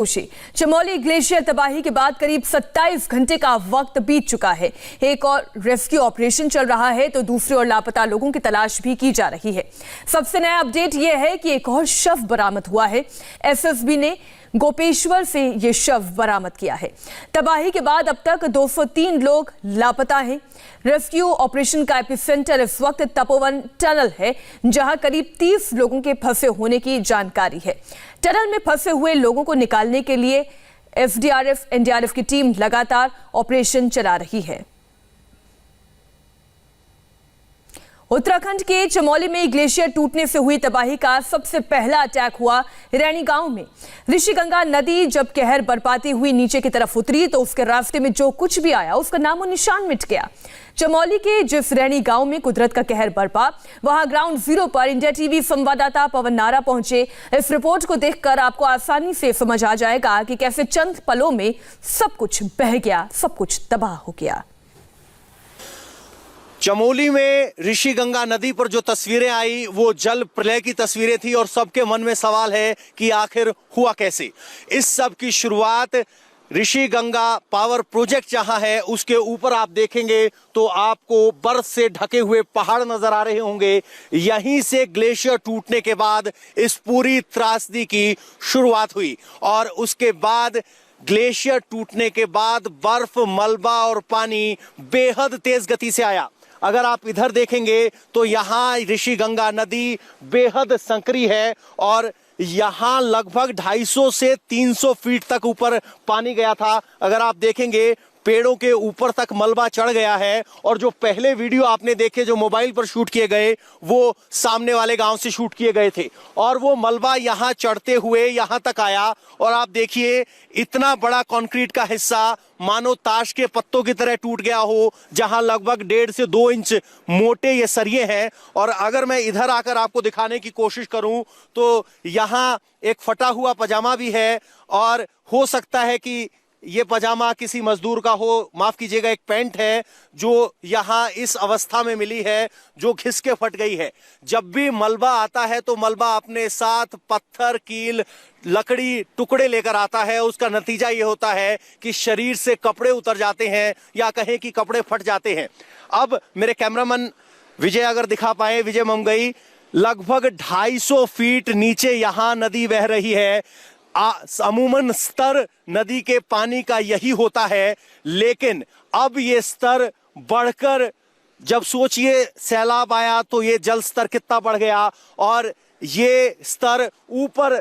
Chamoli glacier तबाही के बाद करीब 27 घंटे का वक्त बीत चुका है। एक और रेस्क्यू ऑपरेशन चल रहा है तो दूसरी ओर लापता लोगों की तलाश भी की जा रही है। सबसे नया अपडेट यह है कि एक और शव बरामद हुआ है। एसएसबी ने गोपेश्वर से यह शव बरामद किया है। तबाही के बाद अब तक 203 लोग लापता हैं। रेस्क्यू ऑपरेशन का एपिसेंटर इस वक्त तपोवन टनल है, जहां करीब 30 लोगों के फंसे होने की जानकारी है। टनल में फंसे हुए लोगों को निकालने के लिए एसडीआरएफ, एनडीआरएफ की टीम लगातार ऑपरेशन चला रही है। उत्तराखंड के चमोली में ग्लेशियर टूटने से हुई तबाही का सबसे पहला अटैक हुआ रैणी गांव में। ऋषिगंगा नदी जब कहर बरपाती हुई नीचे की तरफ उतरी तो उसके रास्ते में जो कुछ भी आया उसका नामो निशान मिट गया। चमोली के जिस रैणी गांव में कुदरत का कहर बरपा, वहां ग्राउंड जीरो पर इंडिया टीवी संवाददाता पवन नारा पहुंचे। इस रिपोर्ट को देखकर आपको आसानी से समझ आ जाएगा कि कैसे चंद पलों में सब कुछ बह गया, सब कुछ तबाह हो गया। चमोली में ऋषिगंगा नदी पर जो तस्वीरें आई वो जल प्रलय की तस्वीरें थी और सबके मन में सवाल है कि आखिर हुआ कैसे। इस सब की शुरुआत ऋषिगंगा पावर प्रोजेक्ट जहां है उसके ऊपर आप देखेंगे तो आपको बर्फ से ढके हुए पहाड़ नजर आ रहे होंगे। यहीं से ग्लेशियर टूटने के बाद इस पूरी त्रासदी की शुरुआत हुई और उसके बाद ग्लेशियर टूटने के बाद बर्फ, मलबा और पानी बेहद तेज गति से आया। अगर आप इधर देखेंगे तो यहाँ ऋषिगंगा नदी बेहद संकरी है और यहाँ लगभग 250 से 300 फीट तक ऊपर पानी गया था। अगर आप देखेंगे पेड़ों के ऊपर तक मलबा चढ़ गया है और जो पहले वीडियो आपने देखे जो मोबाइल पर शूट किए गए वो सामने वाले गांव से शूट किए गए थे और वो मलबा यहाँ चढ़ते हुए यहाँ तक आया और आप देखिए इतना बड़ा कंक्रीट का हिस्सा मानो ताश के पत्तों की तरह टूट गया हो, जहां लगभग 1.5 से 2 इंच मोटे ये सरिये हैं। और अगर मैं इधर आकर आपको दिखाने की कोशिश करूं तो यहाँ एक फटा हुआ पजामा भी है और हो सकता है कि ये पजामा किसी मजदूर का हो, माफ कीजिएगा एक पैंट है जो यहाँ इस अवस्था में मिली है जो घिस के फट गई है। जब भी मलबा आता है तो मलबा अपने साथ पत्थर, कील, लकड़ी, टुकड़े लेकर आता है। उसका नतीजा ये होता है कि शरीर से कपड़े उतर जाते हैं या कहें कि कपड़े फट जाते हैं। अब मेरे कैमरामैन विजय अगर दिखा पाए, विजय ममगई, लगभग 250 फीट नीचे यहाँ नदी बह रही है। अमूमन स्तर नदी के पानी का यही होता है, लेकिन अब ये स्तर बढ़कर जब सोचिए सैलाब आया तो ये जल स्तर कितना बढ़ गया और ये स्तर ऊपर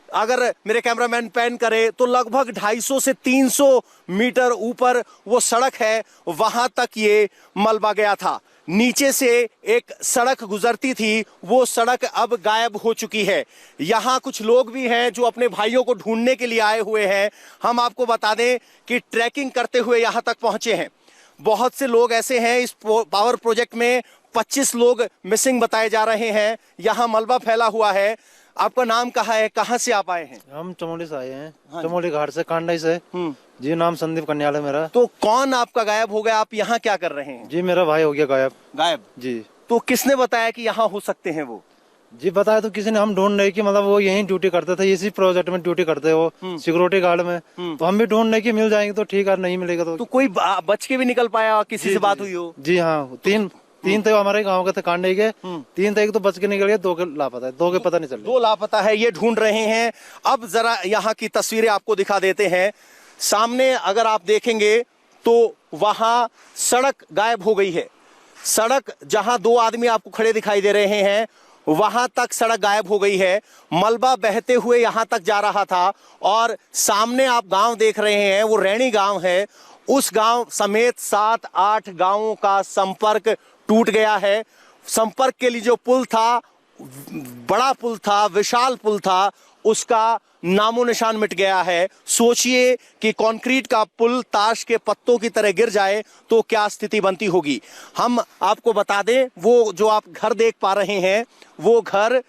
अगर मेरे कैमरामैन पैन करे तो लगभग 250 से 300 मीटर ऊपर वो सड़क है, वहां तक ये मलबा गया था। नीचे से एक सड़क गुजरती थी, वो सड़क अब गायब हो चुकी है। यहाँ कुछ लोग भी हैं जो अपने भाइयों को ढूंढने के लिए आए हुए हैं। हम आपको बता दें कि ट्रैकिंग करते हुए यहाँ तक पहुंचे हैं। बहुत से लोग ऐसे हैं, इस पावर प्रोजेक्ट में 25 लोग मिसिंग बताए जा रहे हैं। यहाँ मलबा फैला हुआ है। आपका नाम कहाँ है, कहाँ से आप आए हैं? हम चमोली से आए हैं। हाँ, चमोली घाट से, कांडाई से। जी, नाम संदीप कन्याल है मेरा। तो कौन आपका गायब हो गया? आप यहाँ क्या कर रहे हैं? जी, मेरा भाई हो गया गायब जी। तो किसने बताया कि यहाँ हो सकते हैं वो? जी, बताया तो किसी ने, हम ढूंढ रहे कि मतलब वो यहीं ड्यूटी करते थे, इसी प्रोजेक्ट में ड्यूटी करते हो, सिक्योरिटी गार्ड में। तो हम भी ढूंढ रहे कि मिल जाएंगे तो ठीक है, नहीं मिलेगा तो कोई बच के भी निकल पाया? किसी से बात हुई हो? जी हाँ, तीन तो हमारे गांव के थे, कांडे के। 3 तो एक तो बच के निकल गए, 2 के लापता है, 2 के पता नहीं चल रहा। 2 लापता है, ये ढूंढ रहे हैं। अब जरा यहाँ की तस्वीरें आपको दिखा देते हैं। सामने अगर आप देखेंगे तो वहां सड़क गायब हो गई है। सड़क जहां 2 आदमी आपको खड़े दिखाई दे रहे हैं वहां तक सड़क गायब हो गई है। मलबा बहते हुए यहां तक जा रहा था और सामने आप गांव देख रहे हैं, वो रैणी गांव है। उस गांव समेत 7-8 गांवों का संपर्क टूट गया है। संपर्क के लिए जो पुल था, बड़ा पुल था, विशाल पुल था, उसका नामो निशान मिट गया है। सोचिए कि कंक्रीट का पुल ताश के पत्तों की तरह गिर जाए तो क्या स्थिति बनती होगी। हम आपको बता दें, वो जो आप घर देख पा रहे हैं वो घर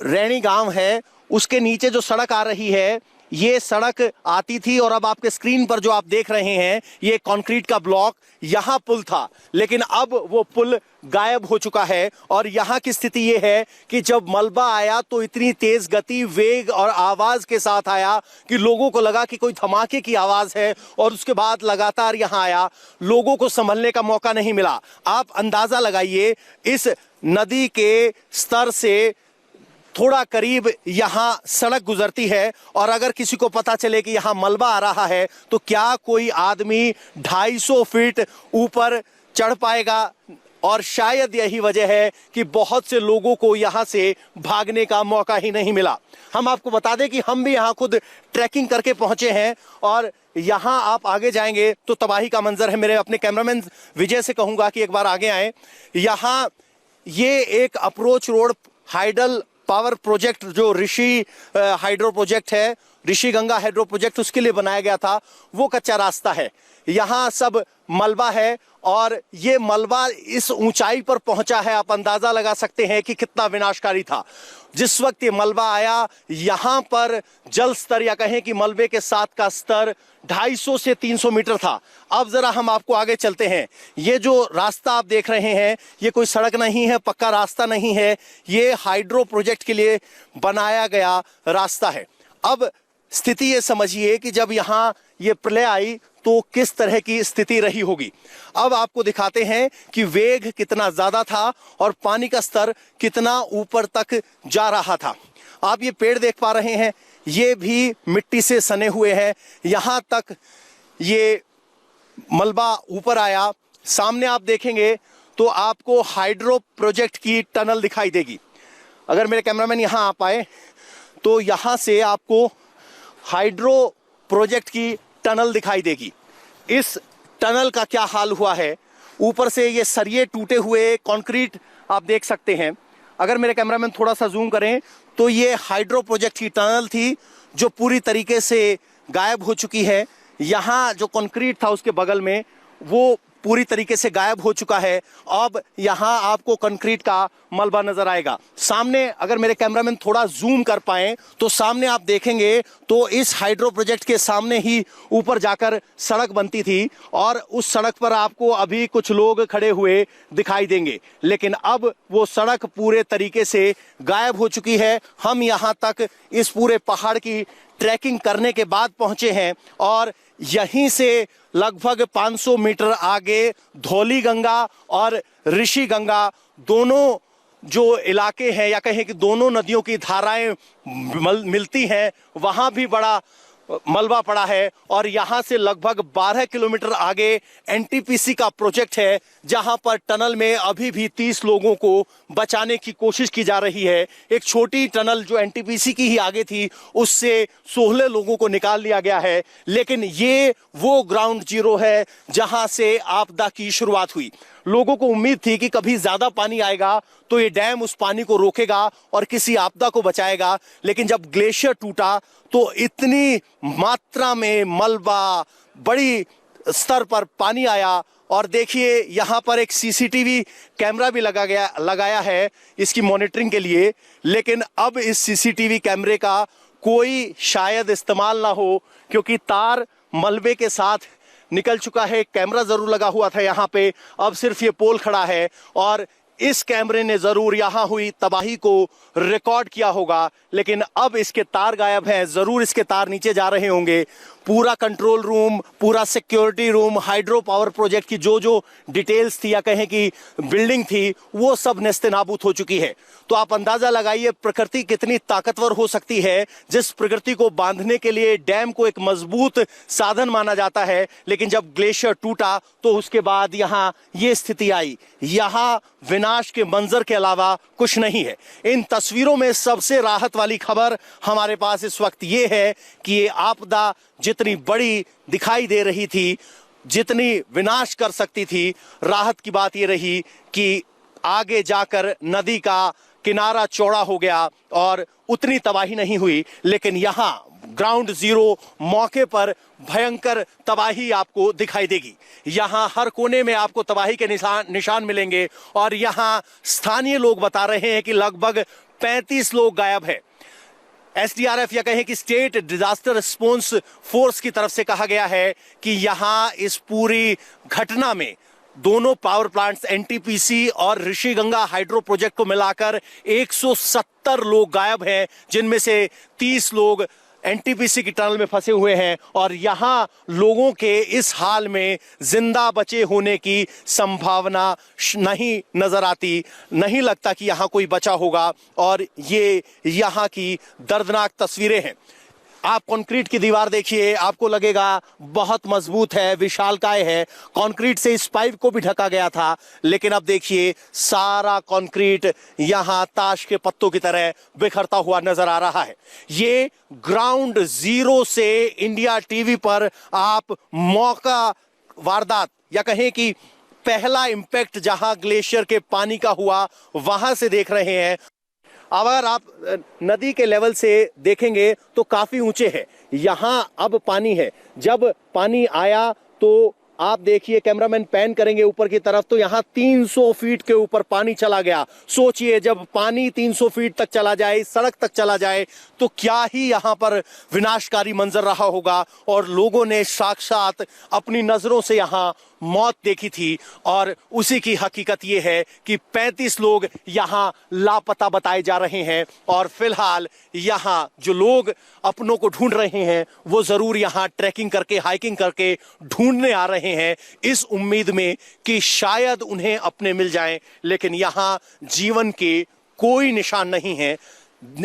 रैणी गांव है उसके नीचे जो सड़क आ रही है, ये सड़क आती थी और अब आपके स्क्रीन पर जो आप देख रहे हैं ये कंक्रीट का ब्लॉक, यहां पुल था, लेकिन अब वो पुल गायब हो चुका है। और यहां की स्थिति ये है कि जब मलबा आया तो इतनी तेज गति, वेग और आवाज के साथ आया कि लोगों को लगा कि कोई धमाके की आवाज है, और उसके बाद लगातार यहां आया, लोगों को संभलने का मौका नहीं मिला। आप अंदाजा लगाइए, इस नदी के स्तर से थोड़ा करीब यहां सड़क गुजरती है, और अगर किसी को पता चले कि यहां मलबा आ रहा है तो क्या कोई आदमी 250 फीट ऊपर चढ़ पाएगा? और शायद यही वजह है कि बहुत से लोगों को यहां से भागने का मौका ही नहीं मिला। हम आपको बता दें कि हम भी यहां खुद ट्रैकिंग करके पहुंचे हैं, और यहां आप आगे जाएंगे तो तबाही का मंजर है। मेरे अपने कैमरामैन विजय से कहूंगा कि एक बार आगे आए। यहां ये एक approach road hydel power project, जो ऋषि हाइड्रो प्रोजेक्ट है, ऋषि गंगा हाइड्रो प्रोजेक्ट, उसके लिए बनाया गया था, वो कच्चा रास्ता है। यहाँ सब मलबा है, और ये मलबा इस ऊंचाई पर पहुंचा है, आप अंदाजा लगा सकते हैं कि कितना विनाशकारी था। जिस वक्त ये मलबा आया, यहां पर जल स्तर या कहें कि मलबे के साथ का स्तर 250 से 300 मीटर था। अब जरा हम आपको आगे चलते हैं। ये जो रास्ता आप देख रहे हैं, ये कोई सड़क नहीं है, पक्का रास्ता नहीं है, ये हाइड्रो प्रोजेक्ट के लिए बनाया गया रास्ता है। अब स्थिति ये समझिए कि जब यहाँ ये प्रलय आई तो किस तरह की स्थिति रही होगी। अब आपको दिखाते हैं कि वेग कितना ज्यादा था और पानी का स्तर कितना ऊपर तक जा रहा था। आप ये पेड़ देख पा रहे हैं, ये भी मिट्टी से सने हुए हैं। यहां तक ये मलबा ऊपर आया। सामने आप देखेंगे तो आपको हाइड्रो प्रोजेक्ट की टनल दिखाई देगी। अगर मेरे कैमरामैन यहां आ पाए तो यहां से आपको हाइड्रो प्रोजेक्ट की टनल दिखाई देगी। इस टनल का क्या हाल हुआ है, ऊपर से ये सरिये टूटे हुए कंक्रीट आप देख सकते हैं। अगर मेरे कैमरामैन थोड़ा सा जूम करें तो ये हाइड्रो प्रोजेक्ट की टनल थी जो पूरी तरीके से गायब हो चुकी है। यहाँ जो कंक्रीट था उसके बगल में वो पूरी तरीके से गायब हो चुका है। अब यहाँ आपको कंक्रीट का मलबा नजर आएगा। सामने अगर मेरे कैमरामैन थोड़ा जूम कर पाए तो सामने आप देखेंगे तो इस हाइड्रो प्रोजेक्ट के सामने ही ऊपर जाकर सड़क बनती थी, और उस सड़क पर आपको अभी कुछ लोग खड़े हुए दिखाई देंगे, लेकिन अब वो सड़क पूरे तरीके से गायब हो चुकी है। हम यहाँ तक इस पूरे पहाड़ की ट्रैकिंग करने के बाद पहुंचे हैं, और यहीं से लगभग 500 मीटर आगे धौली गंगा और ऋषि गंगा दोनों जो इलाके हैं, या कहें कि दोनों नदियों की धाराएं मिलती हैं, वहां भी बड़ा मलबा पड़ा है। और यहां से लगभग 12 किलोमीटर आगे एनटीपीसी का प्रोजेक्ट है, जहां पर टनल में अभी भी 30 लोगों को बचाने की कोशिश की जा रही है। एक छोटी टनल जो एनटीपीसी की ही आगे थी, उससे 16 लोगों को निकाल लिया गया है। लेकिन ये वो ग्राउंड जीरो है जहां से आपदा की शुरुआत हुई। लोगों को उम्मीद थी कि कभी ज्यादा पानी आएगा तो ये डैम उस पानी को रोकेगा और किसी आपदा को बचाएगा, लेकिन जब ग्लेशियर टूटा तो इतनी मात्रा में मलबा, बड़ी स्तर पर पानी आया। और देखिए यहाँ पर एक सीसीटीवी कैमरा भी लगाया है इसकी मॉनिटरिंग के लिए, लेकिन अब इस सीसीटीवी कैमरे का कोई शायद इस्तेमाल ना हो, क्योंकि तार मलबे के साथ निकल चुका है। कैमरा जरूर लगा हुआ था यहाँ पे, अब सिर्फ ये पोल खड़ा है, और इस कैमरे ने जरूर यहाँ हुई तबाही को रिकॉर्ड किया होगा, लेकिन अब इसके तार गायब हैं। जरूर इसके तार नीचे जा रहे होंगे। पूरा कंट्रोल रूम, पूरा security room, hydro power project की जो जो डिटेल्स थी या कहें कि बिल्डिंग थी, वो सब नेस्तनाबूद हो चुकी है। तो आप अंदाजा लगाइए प्रकृति कितनी ताकतवर हो सकती है, जिस प्रकृति को बांधने के लिए डैम को एक मजबूत साधन माना जाता है, लेकिन जब ग्लेशियर टूटा तो उसके बाद यहाँ ये स्थिति आई। यहाँ विनाश के मंजर के अलावा कुछ नहीं है। इन तस्वीरों में सबसे राहत वाली खबर हमारे पास इस वक्त ये है कि ये आपदा जितनी बड़ी दिखाई दे रही थी, जितनी विनाश कर सकती थी, राहत की बात ये रही कि आगे जाकर नदी का किनारा चौड़ा हो गया और उतनी तबाही नहीं हुई। लेकिन यहाँ ग्राउंड जीरो मौके पर भयंकर तबाही आपको दिखाई देगी। यहाँ हर कोने में आपको तबाही के निशान मिलेंगे, और यहाँ स्थानीय लोग बता रहे हैं कि लगभग 35 लोग गायब हैं। एसडीआरएफ या कहें कि स्टेट डिजास्टर रिस्पॉन्स फोर्स की तरफ से कहा गया है कि यहां इस पूरी घटना में दोनों पावर प्लांट्स एनटीपीसी और ऋषिगंगा हाइड्रो प्रोजेक्ट को मिलाकर 170 लोग गायब हैं, जिनमें से 30 लोग एनटीपीसी की टनल में फंसे हुए हैं और यहां लोगों के इस हाल में जिंदा बचे होने की संभावना नहीं नजर आती। नहीं लगता कि यहां कोई बचा होगा और ये यहां की दर्दनाक तस्वीरें हैं। आप कंक्रीट की दीवार देखिए, आपको लगेगा बहुत मजबूत है, विशालकाय है। कंक्रीट से इस पाइप को भी ढका गया था, लेकिन अब देखिए सारा कंक्रीट यहां ताश के पत्तों की तरह बिखरता हुआ नजर आ रहा है। ये ग्राउंड जीरो से इंडिया टीवी पर आप मौका वारदात या कहें कि पहला इंपैक्ट जहां ग्लेशियर के पानी का हुआ वहां से देख रहे हैं। अगर आप नदी के लेवल से देखेंगे तो काफी ऊंचे है, यहां अब पानी है। जब पानी आया तो आप देखिए, कैमरामैन पैन करेंगे ऊपर की तरफ, तो यहां 300 फीट के ऊपर पानी चला गया। सोचिए जब पानी 300 फीट तक चला जाए, सड़क तक चला जाए, तो क्या ही यहां पर विनाशकारी मंजर रहा होगा। और लोगों ने साक्षात अपनी नजरों से यहां मौत देखी थी और उसी की हकीकत यह है कि 35 लोग यहां लापता बताए जा रहे हैं। और फिलहाल यहां जो लोग अपनों को ढूंढ रहे हैं वो जरूर यहां ट्रैकिंग करके, हाइकिंग करके ढूंढने आ रहे हैं, इस उम्मीद में कि शायद उन्हें अपने मिल जाएं। लेकिन यहां जीवन के कोई निशान नहीं है।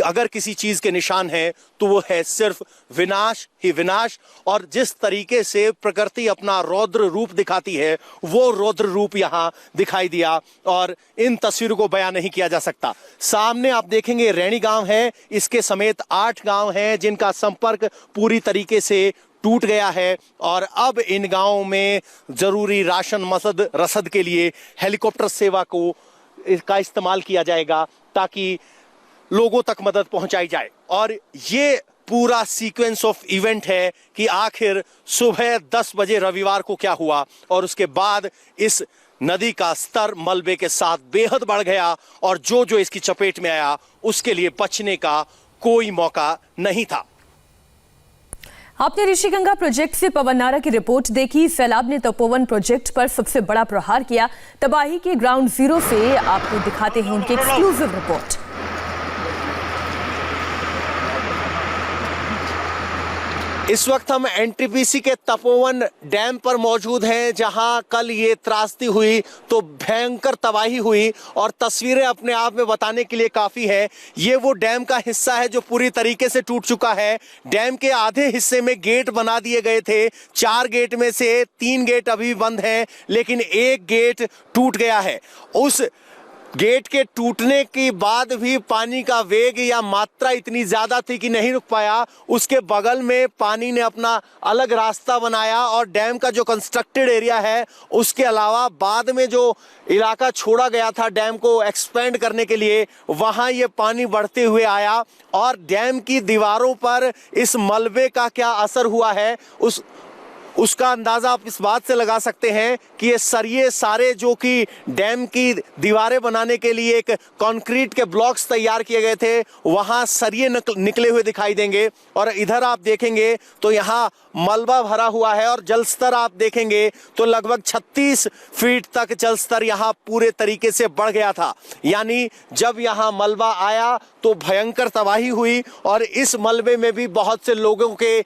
अगर किसी चीज के निशान है तो वो है सिर्फ विनाश ही विनाश। और जिस तरीके से प्रकृति अपना रौद्र रूप दिखाती है, वो रौद्र रूप यहां दिखाई दिया और इन तस्वीरों को बयान नहीं किया जा सकता। सामने आप देखेंगे रैणी गांव है, इसके समेत 8 गांव हैं जिनका संपर्क पूरी तरीके से टूट गया है। और अब इन गांवों में जरूरी राशन रसद के लिए हेलीकॉप्टर सेवा का इस्तेमाल किया जाएगा ताकि लोगों तक मदद पहुंचाई जाए। और ये पूरा सीक्वेंस ऑफ इवेंट है कि आखिर सुबह 10 बजे रविवार को क्या हुआ और उसके बाद इस नदी का स्तर मलबे के साथ बेहद बढ़ गया और जो जो इसकी चपेट में आया उसके लिए बचने का कोई मौका नहीं था। आपने ऋषिगंगा प्रोजेक्ट से पवन नारा की रिपोर्ट देखी। सैलाब ने तपोवन प्रोजेक्ट पर सबसे बड़ा प्रहार किया। तबाही के ग्राउंड जीरो से आपको दिखाते हैं उनकी एक्सक्लूसिव रिपोर्ट। इस वक्त हम एनटीपीसी के तपोवन डैम पर मौजूद हैं, जहां कल ये त्रासदी हुई तो भयंकर तबाही हुई और तस्वीरें अपने आप में बताने के लिए काफी है। ये वो डैम का हिस्सा है जो पूरी तरीके से टूट चुका है। डैम के आधे हिस्से में गेट बना दिए गए थे, 4 गेट में से 3 गेट अभी बंद हैं, लेकिन एक गेट टूट गया है। उस गेट के टूटने के बाद भी पानी का वेग या मात्रा इतनी ज्यादा थी कि नहीं रुक पाया। उसके बगल में पानी ने अपना अलग रास्ता बनाया और डैम का जो कंस्ट्रक्टेड एरिया है उसके अलावा बाद में जो इलाका छोड़ा गया था डैम को एक्सपेंड करने के लिए, वहां ये पानी बढ़ते हुए आया और डैम की दीवारों पर इस मलबे का क्या असर हुआ है उसका अंदाजा आप इस बात से लगा सकते हैं कि ये सरिये सारे जो कि डैम की दीवारें बनाने के लिए एक कंक्रीट के ब्लॉक्स तैयार किए गए थे, वहां सरिये निकले हुए दिखाई देंगे। और इधर आप देखेंगे तो यहाँ मलबा भरा हुआ है और जलस्तर आप देखेंगे तो लगभग 36 फीट तक जलस्तर यहाँ पूरे तरीके से बढ़ गया था। यानी जब यहाँ मलबा आया तो भयंकर तबाही हुई और इस मलबे में भी बहुत से लोगों के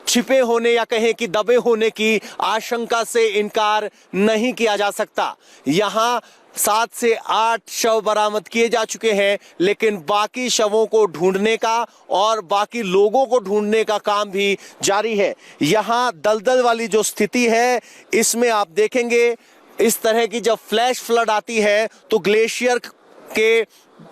छिपे होने या कहें कि दबे होने की आशंका से इनकार नहीं किया जा सकता। यहाँ 7 से 8 शव बरामद किए जा चुके हैं, लेकिन बाकी शवों को ढूंढने का और बाकी लोगों को ढूंढने का काम भी जारी है। यहाँ दलदल वाली जो स्थिति है इसमें आप देखेंगे इस तरह की जब फ्लैश फ्लड आती है तो ग्लेशियर के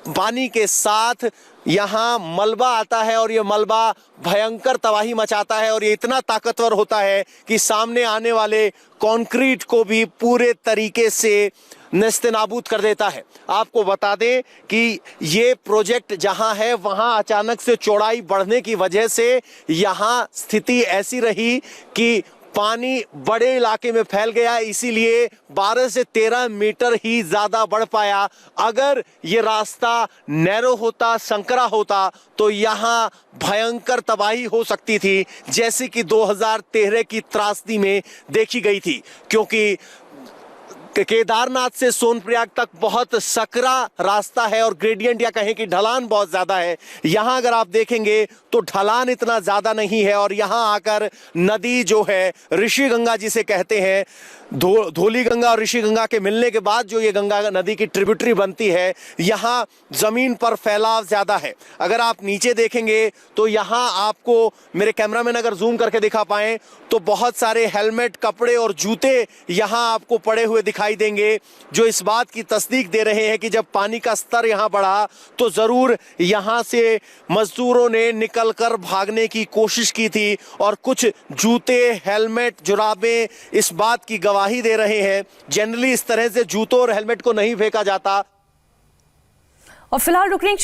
पानी के साथ यहाँ मलबा आता है और ये मलबा भयंकर तबाही मचाता है और ये इतना ताकतवर होता है कि सामने आने वाले कंक्रीट को भी पूरे तरीके से नेस्तनाबूद कर देता है। आपको बता दें कि ये प्रोजेक्ट जहां है वहां अचानक से चौड़ाई बढ़ने की वजह से यहाँ स्थिति ऐसी रही कि पानी बड़े इलाके में फैल गया, इसीलिए 12 से 13 मीटर ही ज्यादा बढ़ पाया। अगर ये रास्ता नैरो होता, संकरा होता, तो यहां भयंकर तबाही हो सकती थी, जैसे कि 2013 की त्रासदी में देखी गई थी। क्योंकि केदारनाथ से सोनप्रयाग तक बहुत सकरा रास्ता है और ग्रेडियंट या कहें कि ढलान बहुत ज्यादा है। यहां अगर आप देखेंगे तो ढलान इतना ज्यादा नहीं है और यहां आकर नदी जो है ऋषि गंगा जिसे कहते हैं, धौली गंगा और ऋषि गंगा के मिलने के बाद जो ये गंगा नदी की ट्रिब्यूटरी बनती है, यहां जमीन पर फैलाव ज्यादा है। अगर आप नीचे देखेंगे तो यहां आपको, मेरे कैमरामैन अगर जूम करके दिखा पाए, तो बहुत सारे हेलमेट, कपड़े और जूते यहां आपको पड़े हुए दिखाई देंगे, जो इस बात की तस्दीक दे रहे हैं कि जब पानी का स्तर यहां बढ़ा तो जरूर यहां से मजदूरों ने निकलकर भागने की कोशिश की थी। और कुछ जूते, हेलमेट, जुराबें इस बात की गवाही दे रहे हैं। जनरली इस तरह से जूतों और हेलमेट को नहीं फेंका जाता। और फिलहाल रुकने